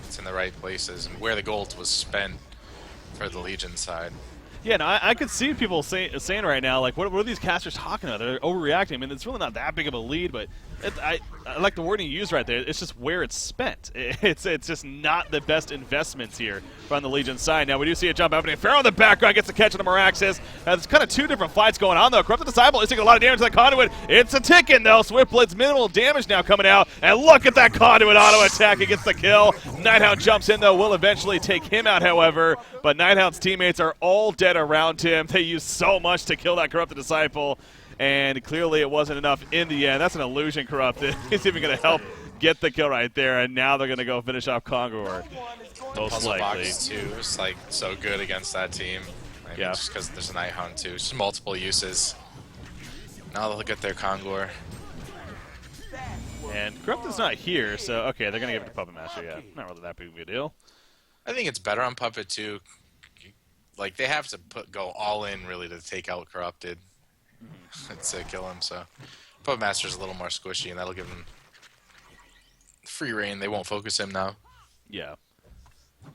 It's in the right places, and where the gold was spent for the Legion side. Yeah, no, I could see people saying right now, like, what are these casters talking about? They're overreacting. I mean, it's really not that big of a lead, but I like the wording you used right there. It's just where it's spent. It's just not the best investments here from the Legion side. Now, we do see a jump happening. Pharaoh in the background gets the catch on the Miraxis. There's kind of 2 different fights going on, though. Corrupted Disciple is taking a lot of damage to that Conduit. It's a ticking, though. Swiftblade's minimal damage now coming out. And look at that Conduit auto attack. It gets the kill. Nighthound jumps in, though. Will eventually take him out, however. But Nighthound's teammates are all dead around him. They use so much to kill that Corrupted Disciple. And clearly it wasn't enough in the end. That's an illusion, Corrupted. He's even going to help get the kill right there. And now they're going to go finish off Conqueror. Most likely. Box, too, is like so good against that team. I mean, just because there's a Nighthound, too. Just multiple uses. Now they'll get their Conqueror. And Corrupted's not here, so okay, they're going to give it to Puppet Master, yeah. Not really that big of a deal. I think it's better on Puppet, too. Like, they have to go all in, really, to take out Corrupted. To kill him, so Puppet Master's a little more squishy, and that'll give him free reign. They won't focus him now. Yeah.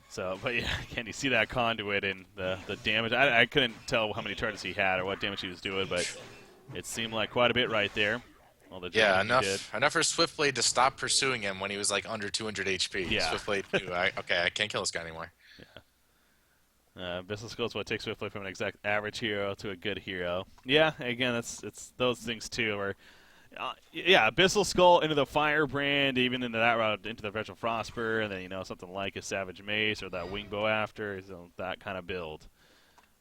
So, but yeah, can you see that Conduit and the damage? I couldn't tell how many charges he had or what damage he was doing, but It seemed like quite a bit right there. All the Yeah, damage he did. enough for Swiftblade to stop pursuing him when he was like under 200 HP. Yeah. Swiftblade knew, okay, I can't kill this guy anymore. Business skills what takes Swiftblade from an exact average hero to a good hero. Yeah, again, it's those things too. Where, yeah, Abyssal Skull into the Firebrand, even into that route into the Virtual Frostburr, and then something like a Savage Mace or that Wingbow after, that kind of build.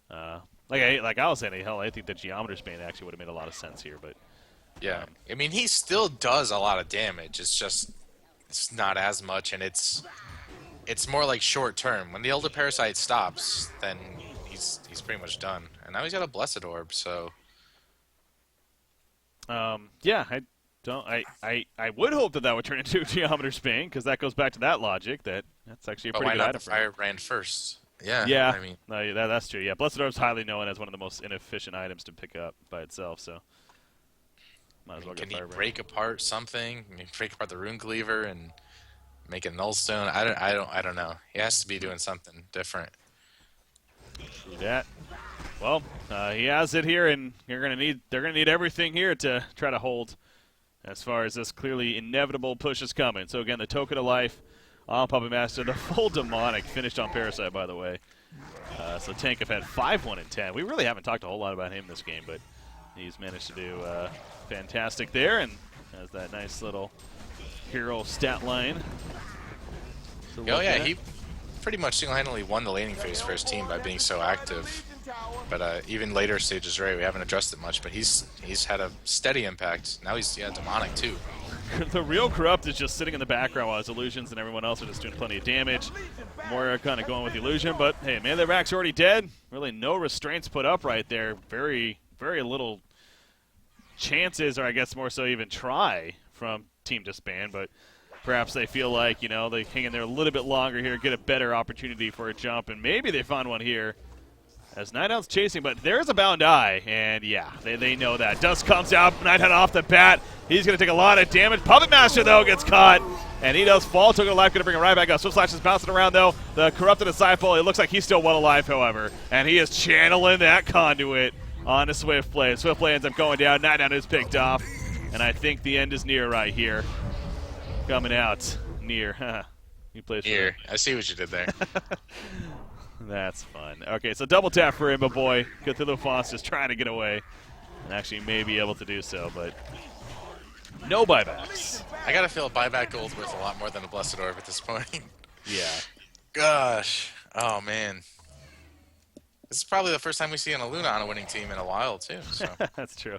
Like I was saying, hell, I think the Geometer Span actually would have made a lot of sense here, but Yeah, I mean he still does a lot of damage. It's not as much, and it's more like short term. When the Elder Parasite stops, then he's pretty much done. And now he's got a Blessed Orb, so yeah, I would hope that would turn into a Geometer Span, because that goes back to that logic that's actually a but pretty why good not item the for him. Firebrand first? Yeah, Yeah, I mean, no, yeah, that's true. Yeah, Blessed Orb's highly known as one of the most inefficient items to pick up by itself, so might as well can get he Firebrand. break apart something? Can he break apart the Rune Cleaver and make a Nullstone? I don't know. He has to be doing something different. Do that. Well, he has it here, and they're gonna need everything here to try to hold, as far as this clearly inevitable push is coming. So again, the Token of Life on Puppet Master, the full Demonic finished on Parasite, by the way. So Tankov had 5-1 and 10. We really haven't talked a whole lot about him this game, but he's managed to do fantastic there, and has that nice little hero stat line. Oh yeah, he pretty much single-handedly won the laning phase for his team by being so active. But even later stages, right, we haven't addressed it much, but he's had a steady impact. Now he's demonic too. The real Corrupt is just sitting in the background while his Illusions and everyone else are just doing plenty of damage. Moira kind of going with the Illusion, but hey, man, their back's already dead. Really no restraints put up right there. Very, very little chances, or I guess more so even try from Team DsBn, but perhaps they feel like, they hang in there a little bit longer here, get a better opportunity for a jump, and maybe they find one here. As Nighthawk's chasing, but there's a Bound Eye, and yeah, they know that. Dust comes out, Nighthawk off the bat. He's going to take a lot of damage. Puppet Master, though, gets caught, and he does fall. Token of Life going to bring him right back up. Swift Slash is bouncing around, though. The Corrupted Disciple, it looks like he's still well alive, however, and he is channeling that Conduit onto Swiftblade. Swiftblade ends up going down. Nighthawk is picked off, and I think the end is near right here. Coming out. Near. He plays Here, I see what you did there. That's fun. Okay, so double tap for him, but boy, Cthulhu Foss is trying to get away, and actually may be able to do so, but no buybacks. I gotta feel a buyback gold worth a lot more than a Blessed Orb at this point. Yeah. Gosh. Oh, man. This is probably the first time we see an Aluna on a winning team in a while, too. So. That's true.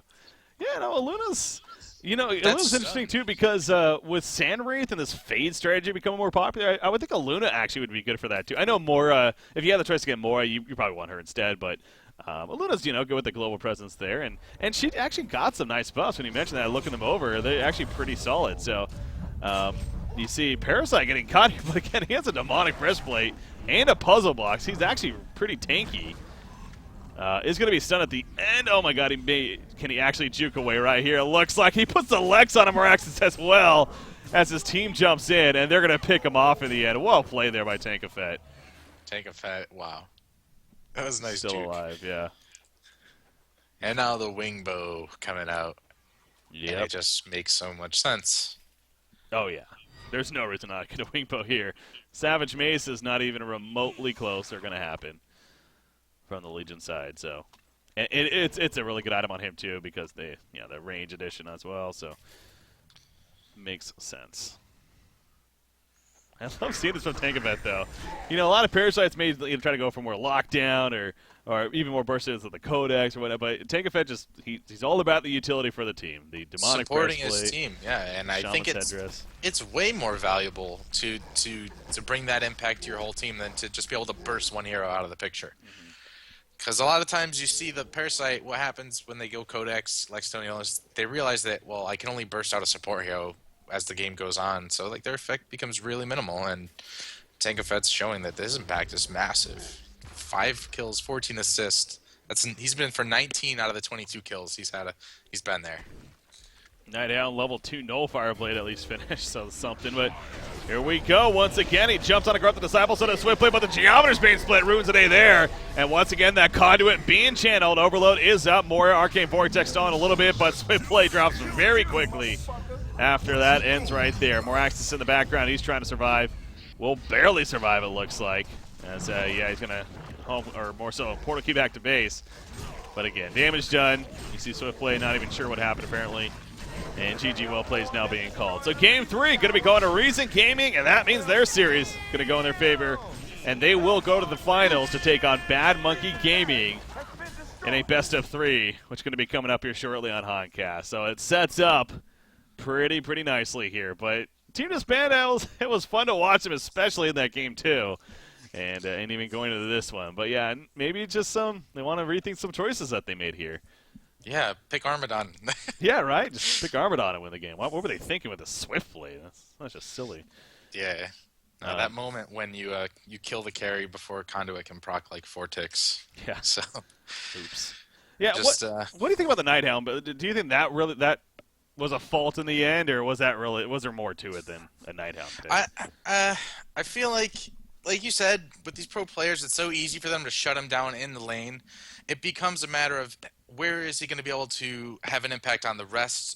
Yeah, no, Aluna's... Aluna's interesting, too, because with Sandwraith and this Fade strategy becoming more popular, I would think Aluna actually would be good for that, too. I know Mora, if you had the choice to get Mora, you probably want her instead, but Aluna's, good with the global presence there, and she actually got some nice buffs. When you mentioned that, looking them over, they're actually pretty solid, so you see Parasite getting caught here, but again, he has a Demonic Breastplate and a Puzzle Box. He's actually pretty tanky. Is going to be stunned at the end. Oh my god, can he actually juke away right here? It looks like he puts the Lex on Meraxis as well as his team jumps in, and they're going to pick him off in the end. Well played there by Tankofet. Tankofet, wow. That was a nice Still juke. alive, yeah. And now the Wingbow coming out. Yeah. And it just makes so much sense. Oh yeah. There's no reason not to get a Wingbow here. Savage Mace is not even remotely close. They're going to happen from the Legion side, so and it's a really good item on him too, because the range addition as well, so makes sense. I love seeing this from Tankofet though. A lot of Parasites may try to go for more lockdown or even more bursts with the Codex or whatever, but Tankofet he's all about the utility for the team, the Demonic supporting Breastplate, his team, yeah, and I think it's way more valuable to bring that impact to your whole team than to just be able to burst one hero out of the picture. Because a lot of times you see the Parasite, what happens when they go Codex, Lextonial, is they realize that, well, I can only burst out a support hero as the game goes on, so like their effect becomes really minimal, and Tankofet's showing that this impact is massive. 5 kills, 14 assists. He's been for 19 out of the 22 kills he's been there. Night Owl level 2 Null Fireblade at least finished, so something. But Here we go. Once again, he jumps on a growth the Disciple, so does Swiftplay, but the Geometer's being split. Ruins the day there. And once again, that Conduit being channeled. Overload is up. More Arcane Vortex on a little bit, but Swiftplay drops very quickly after that ends right there. More Axis in the background. He's trying to survive. Will barely survive, it looks like. As, yeah, he's going to home, or more so, portal key back to base. But again, damage done. You see Swiftplay not even sure what happened, apparently. And GG well play is now being called. So game 3 going to be going to Reason Gaming, and that means their series going to go in their favor. And they will go to the finals to take on Bad Monkey Gaming in a best of 3, which is going to be coming up here shortly on Honcast. So it sets up pretty nicely here. But Team DsBn, it was fun to watch them, especially in that game too. And even going into this one. But yeah, maybe just they want to rethink some choices that they made here. Yeah, pick Armadon. Yeah, right? Just pick Armadon and win the game. What were they thinking with the Swiftplay? That's just silly. Yeah. That moment when you kill the carry before Conduit can proc like 4 ticks. Yeah. So. Oops. Yeah. Just, what do you think about the Nighthound? Do you think that was a fault in the end, or was there more to it than a Nighthound thing? I feel like you said, with these pro players, it's so easy for them to shut him down in the lane. It becomes a matter of where is he going to be able to have an impact on the rest